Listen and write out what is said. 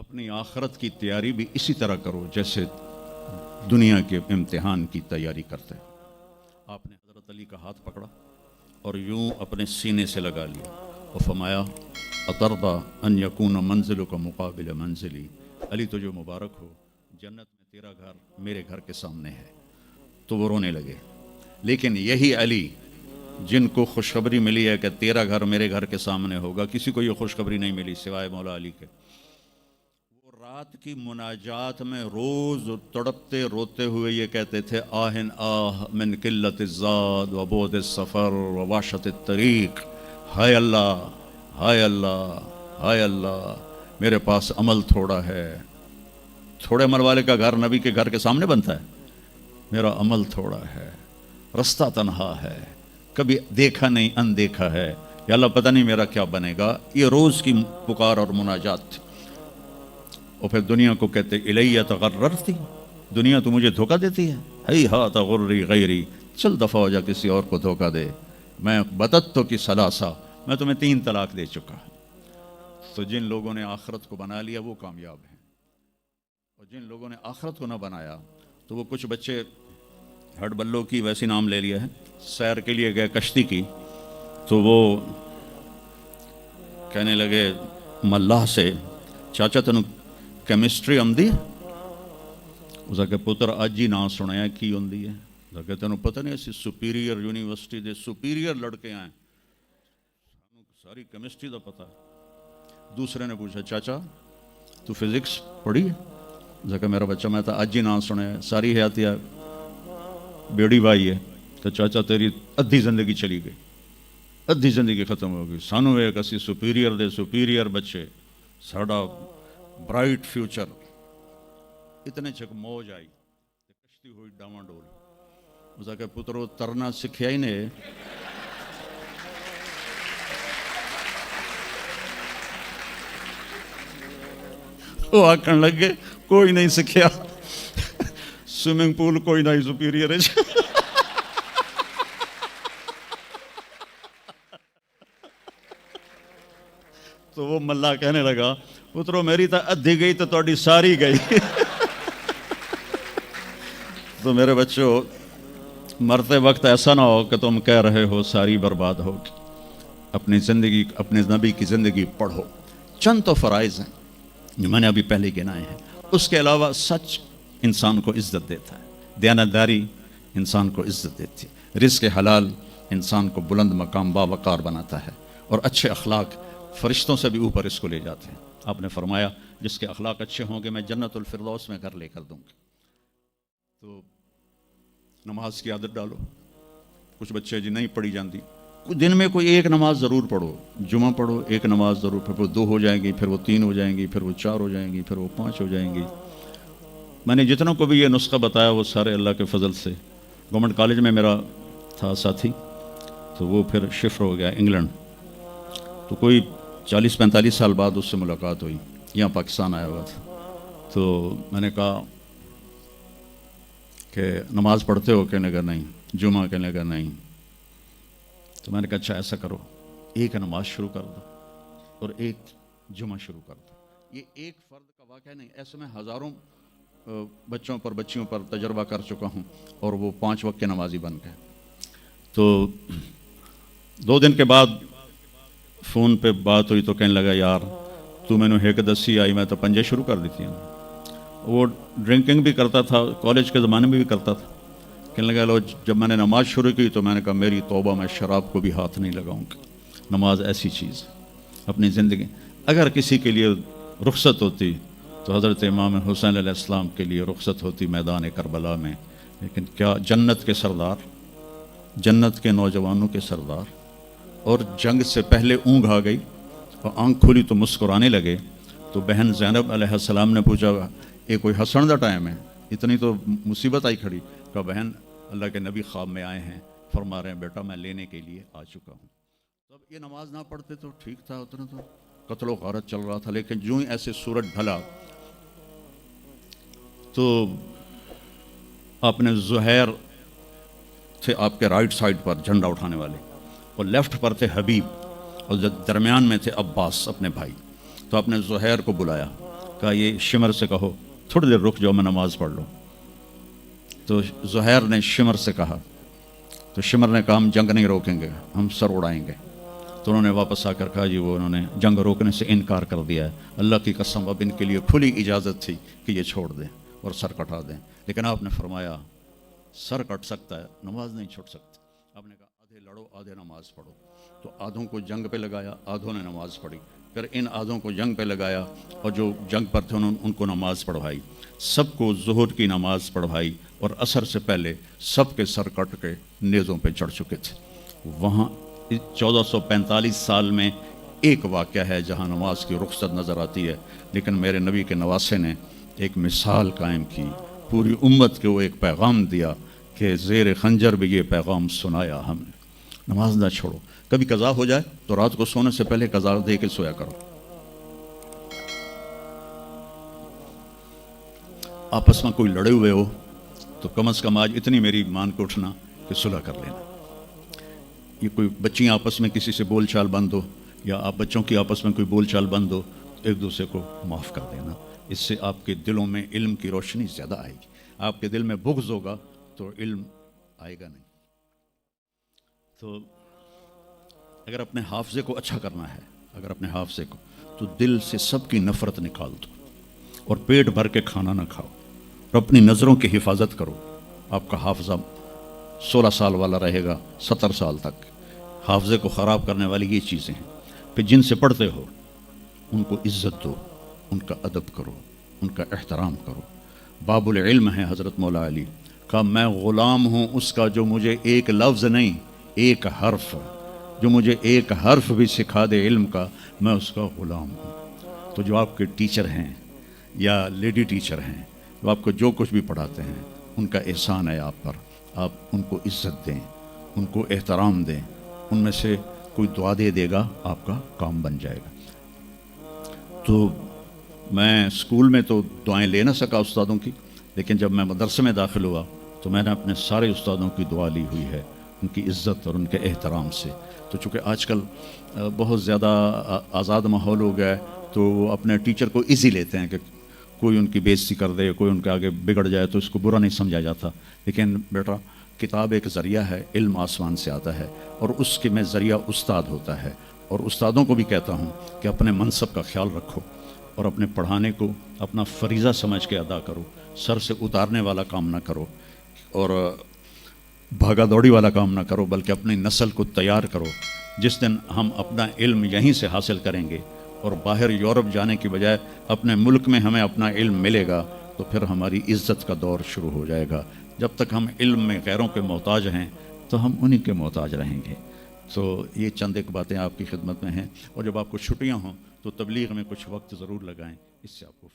اپنی آخرت کی تیاری بھی اسی طرح کرو جیسے دنیا کے امتحان کی تیاری کرتے ہیں۔ آپ نے حضرت علی کا ہاتھ پکڑا اور یوں اپنے سینے سے لگا لیا اور فرمایا اترضی ان یکون منزلک مقابل منزلی، علی تجھے مبارک ہو، جنت میں تیرا گھر میرے گھر کے سامنے ہے۔ تو وہ رونے لگے۔ لیکن یہی علی جن کو خوشخبری ملی ہے کہ تیرا گھر میرے گھر کے سامنے ہوگا، کسی کو یہ خوشخبری نہیں ملی سوائے مولا علی کے۔ وہ رات کی مناجات میں روز تڑپتے روتے ہوئے یہ کہتے تھے آہن آہ من قلت الزاد و بعد السفر و وحشت الطریق، ہائے اللہ ہائے اللہ ہائے اللہ، میرے پاس عمل تھوڑا ہے۔ تھوڑے عمل والے کا گھر نبی کے گھر کے سامنے بنتا ہے؟ میرا عمل تھوڑا ہے، رستہ تنہا ہے، کبھی دیکھا نہیں اندیکھا ہے، یا اللہ پتہ نہیں میرا کیا بنے گا۔ یہ روز کی پکار اور مناجات تھی۔ اور پھر دنیا کو کہتے الیہ تغررتی، دنیا تو مجھے دھوکہ دیتی ہے، ہیہات غری غیری، چل دفعہ ہو جا کسی اور کو دھوکہ دے، میں بدتو کی ثلاثہ، میں تمہیں 3 طلاق دے چکا۔ تو جن لوگوں نے آخرت کو بنا لیا وہ کامیاب ہیں، اور جن لوگوں نے آخرت کو نہ بنایا تو وہ کچھ بچے ہڈ بلوں کی ویسی نام لے لیا ہے، سیر کے لیے گئے کشتی کی، تو وہ کہنے لگے ملاح سے چاچا تینوں کیمسٹری آمدی ہے؟ اس کہ پتر اج ہی نام سنیا کی ہوندی ہے؟ کہ تینوں پتہ نہیں اسی سپیریئر یونیورسٹی دے سپیریئر لڑکے آئے، ساری کیمسٹری دا پتہ ہے۔ دوسرے نے پوچھا چاچا تو فزکس پڑھی ہے؟ کہ میرا بچہ میں تو اج ہی نام سنیا ہے، ساری حیاتیہ بیڑی بائی ہے۔ تو چاچا تیری ادھی زندگی چلی گئی، ادھی زندگی ختم ہو گئی، سانو ایک اسی سپیریئر دے سپیریئر بچے، ساڑا برائٹ فیوچر۔ اتنے چک موج آئی، کشتی ہوئی ڈاواں ڈول۔ اس کہ پترو ترنا سکھیا ہی نے، وہ آکھن لگے کوئی نہیں سکھیا، سوئمنگ پول کوئی نہیں سپیریئر ہے۔ تو وہ ملا کہنے لگا پترو میری تو ادھی گئی تو تہاڈی ساری گئی۔ تو میرے بچوں مرتے وقت ایسا نہ ہو کہ تم کہہ رہے ہو ساری برباد ہوگی۔ اپنی زندگی، اپنے نبی کی زندگی پڑھو۔ چند تو فرائض ہیں جو میں نے ابھی پہلے گنائے ہیں، اس کے علاوہ سچ انسان کو عزت دیتا ہے، دیانتداری انسان کو عزت دیتی ہے، رزق حلال انسان کو بلند مقام باوقار بناتا ہے، اور اچھے اخلاق فرشتوں سے بھی اوپر اس کو لے جاتے ہیں۔ آپ نے فرمایا جس کے اخلاق اچھے ہوں گے میں جنت الفردوس میں گھر لے کر دوں گا۔ تو نماز کی عادت ڈالو۔ کچھ بچے جی نہیں پڑھی جاندی، دن میں کوئی ایک نماز ضرور پڑھو، جمعہ پڑھو، ایک نماز ضرور، پھر وہ 2 ہو جائیں گی، پھر وہ 3 ہو جائیں گی، پھر وہ 4 ہو جائیں گی، پھر وہ 5 ہو جائیں گی۔ میں نے جتنوں کو بھی یہ نسخہ بتایا وہ سارے اللہ کے فضل سے، گورنمنٹ کالج میں میرا تھا ساتھی، تو وہ پھر شفٹ ہو گیا انگلینڈ، تو کوئی 40-45 سال بعد اس سے ملاقات ہوئی، یہاں پاکستان آیا ہوا تھا۔ تو میں نے کہا کہ نماز پڑھتے ہو؟ کہنے کا نہیں۔ جمعہ؟ کہنے کا نہیں۔ تو میں نے کہا اچھا ایسا کرو، ایک نماز شروع کر دو اور ایک جمعہ شروع کر دو۔ یہ ایک فرد کا واقعہ نہیں، ایسے میں ہزاروں بچوں پر بچیوں پر تجربہ کر چکا ہوں، اور وہ 5 وقت کے نمازی بن گئے۔ تو 2 دن کے بعد فون پہ بات ہوئی تو کہنے لگا یار تو میں نے ایک دسی آئی، میں تو 5 شروع کر دیتی ہوں۔ وہ ڈرنکنگ بھی کرتا تھا، کالج کے زمانے میں بھی کرتا تھا۔ کہنے لگا لو جب میں نے نماز شروع کی تو میں نے کہا میری توبہ، میں شراب کو بھی ہاتھ نہیں لگاؤں گا۔ نماز ایسی چیز اپنی زندگی، اگر کسی کے لیے رخصت ہوتی تو حضرت امام حسین علیہ السلام کے لیے رخصت ہوتی میدان کربلا میں۔ لیکن کیا جنت کے سردار، جنت کے نوجوانوں کے سردار، اور جنگ سے پہلے اونگ آ گئی اور آنکھ کھلی تو مسکرانے لگے۔ تو بہن زینب علیہ السلام نے پوچھا یہ کوئی ہنسن دا ٹائم ہے، اتنی تو مصیبت آئی کھڑی؟ کہا بہن اللہ کے نبی خواب میں آئے ہیں، فرما رہے ہیں بیٹا میں لینے کے لیے آ چکا ہوں۔ تو اب یہ نماز نہ پڑھتے تو ٹھیک تھا، اتنا تو قتل و غارت چل رہا تھا، لیکن جو ہی ایسے سورج ڈھلا تو آپ نے زہیر تھے آپ کے رائٹ سائڈ پر جھنڈا اٹھانے والے، اور لیفٹ پر تھے حبیب، اور درمیان میں تھے عباس اپنے بھائی۔ تو آپ نے زہیر کو بلایا کہا یہ شمر سے کہو تھوڑی دیر رک جاؤ میں نماز پڑھ لوں. تو زہیر نے شمر سے کہا, تو شمر نے کہا ہم جنگ نہیں روکیں گے, ہم سر اڑائیں گے. تو انہوں نے واپس آ کر کہا جی وہ انہوں نے جنگ روکنے سے انکار کر دیا ہے, اللہ کی قسم اب ان کے لیے کھلی اجازت تھی کہ یہ چھوڑ دیں اور سر کٹا دیں, لیکن آپ نے فرمایا سر کٹ سکتا ہے نماز نہیں چھوٹ سکتی. آپ نے کہا آدھے لڑو آدھے نماز پڑھو. تو آدھوں کو جنگ پہ لگایا, آدھوں نے نماز پڑھی. پھر ان آدھوں کو جنگ پہ لگایا اور جو جنگ پر تھے انہوں نے ان کو نماز پڑھوائی. سب کو ظہر کی نماز پڑھوائی اور عصر سے پہلے سب کے سر کٹ کے نیزوں پہ چڑھ چکے تھے. وہاں 1445 سال میں ایک واقعہ ہے جہاں نماز کی رخصت نظر آتی ہے, لیکن میرے نبی کے نواسے نے ایک مثال قائم کی, پوری امت کو ایک پیغام دیا کہ زیر خنجر بھی یہ پیغام سنایا ہم نے, نماز نہ چھوڑو. کبھی قضا ہو جائے تو رات کو سونے سے پہلے قضا دے کے سویا کرو. آپس میں کوئی لڑے ہوئے ہو تو کم از کم آج اتنی میری مان کو اٹھنا کہ صلح کر لینا. یہ کوئی بچیاں آپس میں کسی سے بول چال بند ہو یا آپ بچوں کی آپس میں کوئی بول چال بند ہو تو ایک دوسرے کو معاف کر دینا. اس سے آپ کے دلوں میں علم کی روشنی زیادہ آئے گی. آپ کے دل میں بغض ہوگا تو علم آئے گا نہیں. تو اگر اپنے حافظے کو اچھا کرنا ہے, اگر اپنے حافظے کو, تو دل سے سب کی نفرت نکال دو اور پیٹ بھر کے کھانا نہ کھاؤ اور اپنی نظروں کی حفاظت کرو. آپ کا حافظہ 16 سال والا رہے گا 70 سال تک. حافظے کو خراب کرنے والی یہ چیزیں ہیں. پھر جن سے پڑھتے ہو ان کو عزت دو, ان کا ادب کرو, ان کا احترام کرو. باب العلم ہے حضرت مولا علی, کہا میں غلام ہوں اس کا جو مجھے ایک لفظ نہیں ایک حرف, جو مجھے ایک حرف بھی سکھا دے علم کا, میں اس کا غلام ہوں. تو جو آپ کے ٹیچر ہیں یا لیڈی ٹیچر ہیں, جو آپ کو جو کچھ بھی پڑھاتے ہیں, ان کا احسان ہے آپ پر. آپ ان کو عزت دیں, ان کو احترام دیں. ان میں سے کوئی دعا دے دے گا آپ کا کام بن جائے گا. تو میں اسکول میں تو دعائیں لے نہ سکا استادوں کی, لیکن جب میں مدرسے میں داخل ہوا تو میں نے اپنے سارے استادوں کی دعا لی ہوئی ہے, ان کی عزت اور ان کے احترام سے. تو چونکہ آج کل بہت زیادہ آزاد ماحول ہو گیا ہے تو وہ اپنے ٹیچر کو ایزی لیتے ہیں کہ کوئی ان کی بے عزتی کر دے, کوئی ان کے آگے بگڑ جائے تو اس کو برا نہیں سمجھا جاتا. لیکن بیٹا کتاب ایک ذریعہ ہے, علم آسمان سے آتا ہے اور اس کے میں ذریعہ استاد ہوتا ہے. اور استادوں کو بھی کہتا ہوں کہ اپنے منصب کا خیال رکھو اور اپنے پڑھانے کو اپنا فریضہ سمجھ کے ادا کرو. سر سے اتارنے والا کام نہ کرو اور بھاگا دوڑی والا کام نہ کرو, بلکہ اپنی نسل کو تیار کرو. جس دن ہم اپنا علم یہیں سے حاصل کریں گے اور باہر یورپ جانے کی بجائے اپنے ملک میں ہمیں اپنا علم ملے گا تو پھر ہماری عزت کا دور شروع ہو جائے گا. جب تک ہم علم میں غیروں کے محتاج ہیں تو ہم انہی کے محتاج رہیں گے. تو یہ چند ایک باتیں آپ کی خدمت میں ہیں, اور جب آپ کو چھٹیاں ہوں تو تبلیغ میں کچھ وقت ضرور لگائیں, اس سے آپ کو